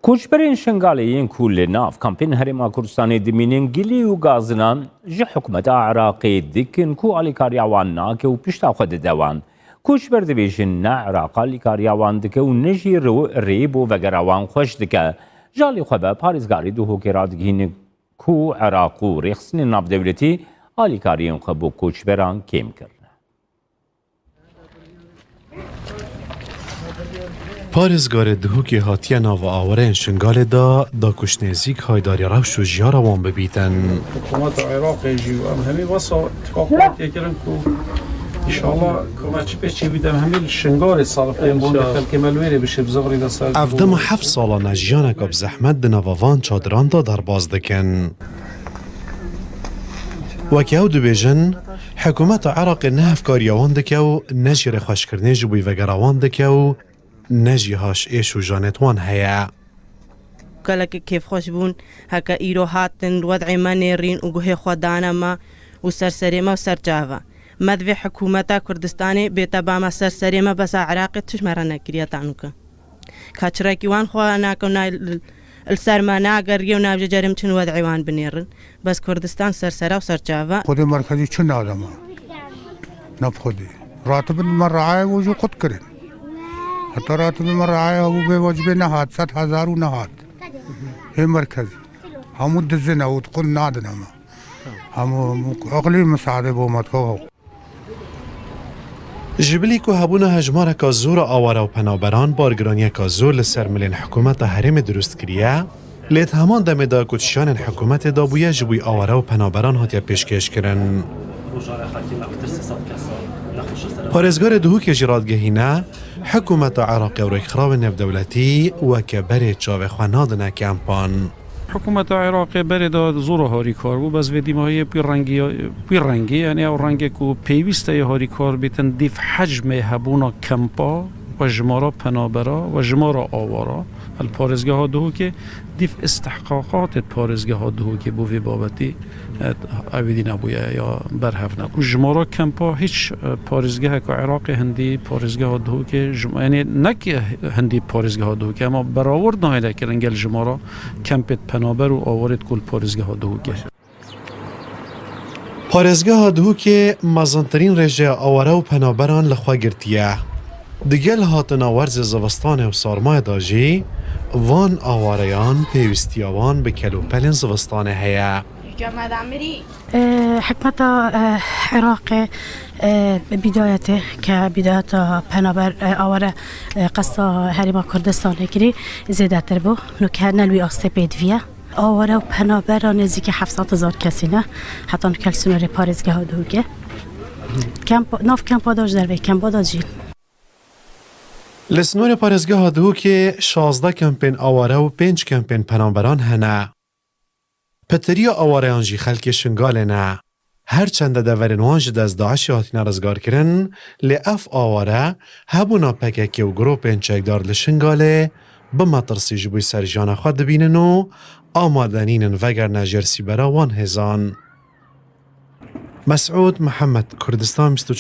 کوچبرین شنگالیین کول ناف کمپین هرما کردستان دمینین گلی و گازنان جه حکومت عراقی دیکن کو آلیکاریاوان ناکه و پشتا خود دوان کوچبر دبیشن نا عراق آلیکاریاوان دکه و نجی ریب و وگراوان خوش دکه جالی خوبه پارزگاری دو هکرادگین کو عراق و ریخسن ناف دولتی آلیکاریین خوب کوچبران کم کرد. پارزگار دهوکی هاتیه ناو آوره شنگال دا کشنزیک هایداری روش و جیارا وان ببیتن. حکومت عراق جیو هم همین واسه اتفاقات یکرن که انشاءالله کمچی پیچی بیدم همین شنگال صالحیم بونده خلق ملویره بشه بزغری دستر. افدم 7 سالا نجیانه که بزحمت دنووان چادران دا در باز دکن. وکی او دو بیجن حکومت عراق نه افکاریوان دکه و نجیر خوشکرنه جبوی وگراوان دکه و نجی هاش ایش و جانتوان هیا. کلا که کیف خوش بون هکا ایرو هاتن وضع ما نیرین و گوه خودانا ما و سرسری ما و سرجاوا مدوی حکومتا کردستانی بیتا با ما سرسری ما بس عراقی تش مرا نکریا تانوکا کچراکی وان خواه ناکو السر ما ناقر و نابجا جارم چن وضعی وان بنیرن بس کردستان سرسرا و سرجاوا خود مرکزی چن آدم نف خودی راتب من رعای وجو خود کرن حتی راتب من رعای و به واجب نهاد 100,000 نهاد هی مرکزی همو دزنه و تقول نادنا ما همو اقلی مساعده بومت کو جبلی که هبونه هجماره که زور آواره و پنابران بارگرانی که زور لسر ملین حکومت حرم درست کریه لیت همان دم دا کتشان حکومت دا بویه جبوی آواره و پنابران هاتیا پیشکش کرن. پارزگار دهوک جرادگهینه حکومت عراق و رخراو نف دولتی و که بری چاوه خوانادنه کمپان. حکومت عراق بری داد زور هاری کار بود بس ویدیم های پی رنگی یعنی او رنگی که پیوسته هاری کار بیتن دیف حجم هبونا کمپا و جمارا پنابرا و جمارا آوارا الپارزگاه ها دهو که دیف استحقاقات پارزگاه ها دهو که بوی بابتی اویدی نبویه یا برهف نبو جمارا کمپا هیچ پارزگاه که عراق هندی پارزگاه ها دهو که یعنی نک هندی پارزگاه ها دهو که اما براورد نهیده که رنگل جمارا کمپت پنابر و آوارد کل پارزگاه ها دهو که پارزگاه ها دهو که مزانترین رجه آواره و پنابران لخوا گرتیه دگل هاتنا ورز زوستان و سارمای داجی وان آواریان پیوستیاوان به کلوپلین زوستان هیا. حکمت عراق بدايته كبداية پنابر آواره قصة هرما كردستان گری زیاده تر بو نکه نلوی آسته بیدویه آواره و پنابر نزدیک 700,000 کسی نه حتی نکل سنوری پارزگاه ها دوگه ناف کمپا داج در وی کمپا داجی لسنور پارزگاه ها دهو که 16 کمپین آواره و 5 کمپین پنابران هنه. پتریا آواره آنجی خلک شنگال نه. هر چند دورن وانج دست داعشی هاتینا رزگار کرن لی اف آواره هبونا پککی و گروپین چکدار لشنگاله بما ترسی جبوی سرجان خود بینن و آمادنین وگر نجرسی برا وان هزان. مسعود محمد کردستان 24